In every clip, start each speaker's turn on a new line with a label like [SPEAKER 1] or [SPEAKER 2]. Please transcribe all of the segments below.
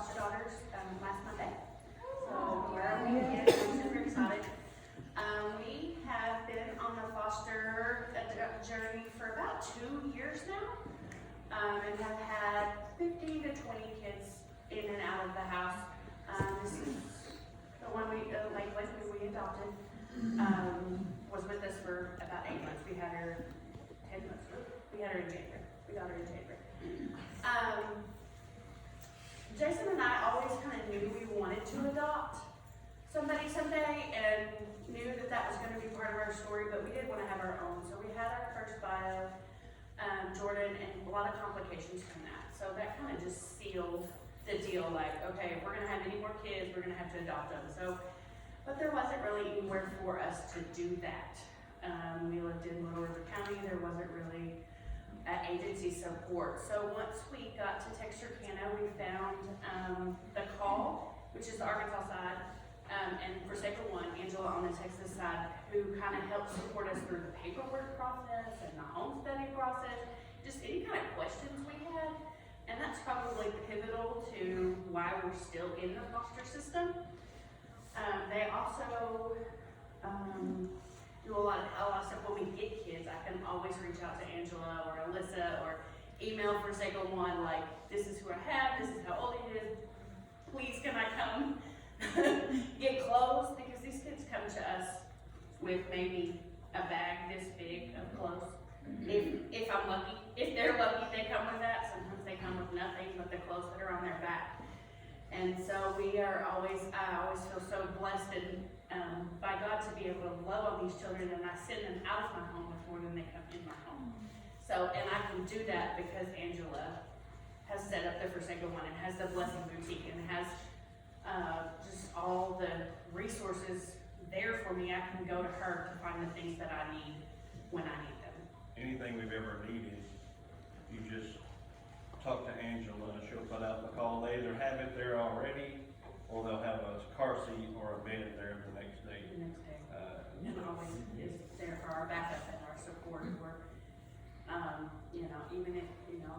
[SPEAKER 1] foster daughters last Monday. So we're super excited. We have been on the foster journey for about 2 years now, and have had 15 to 20 kids in and out of the house. This is the one who we adopted, was with us for about 8 months. We had her 10 months. We had her in January. We got her in January. Jason and I always kind of knew we wanted to adopt somebody someday, and knew that that was going to be part of our story, but we did want to have our own. So we had our first bio, Jordan, and a lot of complications from that. So that kind of just sealed the deal, like, okay, if we're going to have any more kids, we're going to have to adopt them. So, but there wasn't really anywhere for us to do that. We lived in Little River County. There wasn't really agency support. So once we got to Texarkana, we found the call, which is the Arkansas side, and Forsaken One, Angela on the Texas side, who kind of helped support us through the paperwork process and the homesteading process, just any kind of questions we had. And that's probably pivotal to why we're still in the foster system. They also do a lot of stuff. When we get kids, I can always reach out to Angela or Alyssa or email Forsaken One, like, this is who I have, this is how old he is, please can I come get clothes? Because these kids come to us with maybe a bag this big of clothes. If I'm lucky. If they're lucky, they come with that. Sometimes they come with nothing but the clothes that are on their back. And so I always feel so blessed and by God to be able to love on these children, and I send them out of my home before than they come in my home. So, and I can do that because Angela has set up the Forsaken One and has the Blessing Boutique and has just all the resources there for me. I can go to her to find the things that I need when I need them.
[SPEAKER 2] Anything we've ever needed, you just talk to Angela and she'll put out the call. They either have it there already, or they'll have a car seat or a bed there the next day.
[SPEAKER 1] And always is there for our backup and our support. We're, even if,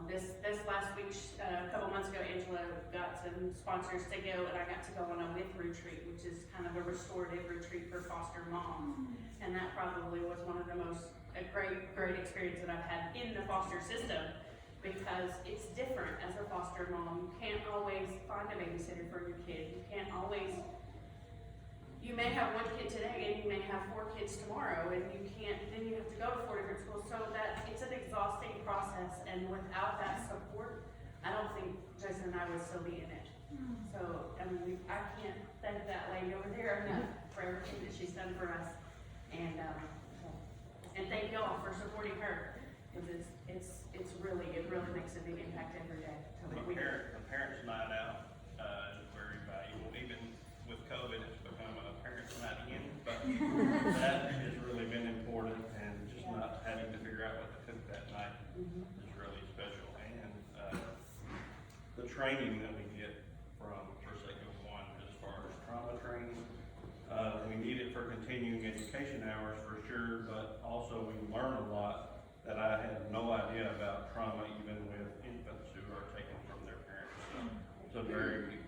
[SPEAKER 1] this last week, a couple months ago, Angela got some sponsors to go, and I got to go on a WITH retreat, which is kind of a restorative retreat for foster moms. And that probably was one of the a great experience that I've had in the foster system, because it's different as a foster mom. You can't always find a babysitter for your kid. You may have one kid today and you may have 4 kids tomorrow, and then you have to go to 4 different schools. So that it's an exhausting process, and without that support, I don't think Jason and I would still be in it. So, I can't thank that lady over there enough for everything that she's done for us. And thank y'all for supporting her, because it really makes a big impact every day.
[SPEAKER 2] The parents' night out is very valuable. Even with COVID, it's become a parents' night in, but that has really been important, and just not having to figure out what to cook that night is really special. And the training that we get from Forsaken One, as far as trauma training, we need it for continuing education hours for sure, but also we learn a lot that I had no idea about trauma, even with infants who are taken from their parents. So it's a very